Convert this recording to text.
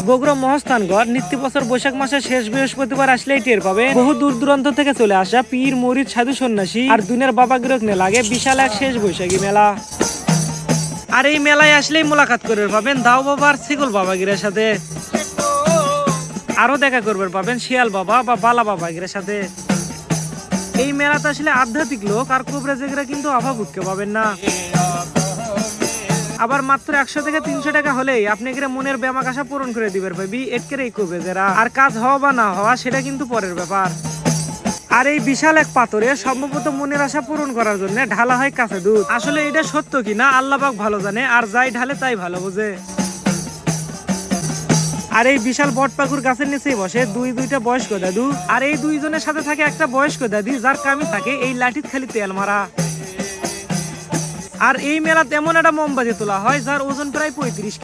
বগুড়া মহাস্থানগড় নিত্য বছর বৈশাখ মাসের শেষ বৃহস্পতিবার আসলেই টের পাবে বহু দূর দূরান্ত থেকে চলে আসা পীর মুরিদ সাধু সন্ন্যাসী আর দুনিয়ার বাবাগিরক নে লাগে বিশাল এক শেষ বৈশাখী মেলা। আর এই মেলায় আসলেই মোলাকাত করবে পাবেন দাও বাবা আর শিকল বাবাগিরের সাথে, আরো দেখা করবে পাবেন শিয়াল বাবা বা বালা বাবাগিরের সাথে। এই মেলাতে আসলে আধ্যাত্মিক লোক আর কোবরেজেরা কিন্তু অভাব উঠতে পাবেন না। আবার মাত্র 100 থেকে 300 টাকা হলেই আপনি এখানে মনের ব্যামাক আশা পূরণ করে দিবেন ভাবি এটকের এই কোবরেজেরা। আর কাজ হওয়া বা না হওয়া সেটা কিন্তু পরের ব্যাপার। আর এই বিশাল এক পাথরে সম্ভবত মনের আশা পূরণ করার জন্য ঢালা হয় কাঁচা দুধ। আসলে এটা সত্য কিনা আল্লাহ পাক ভালো জানে, আর যাই ঢালে তাই ভালো বোঝে। আর এই বিশাল বটপাকুর গাছের নিচেই বসে দুইটা বয়স্ক দাদু, আর এই দুইজনের সাথে থাকে একটা বয়স্ক দাদি যার কামই থাকে এই লাঠির খালি তেল মারা। আর এই মেলা তেমন একটা মোমবাতি তোলা হয় যার ওজন প্রায় 35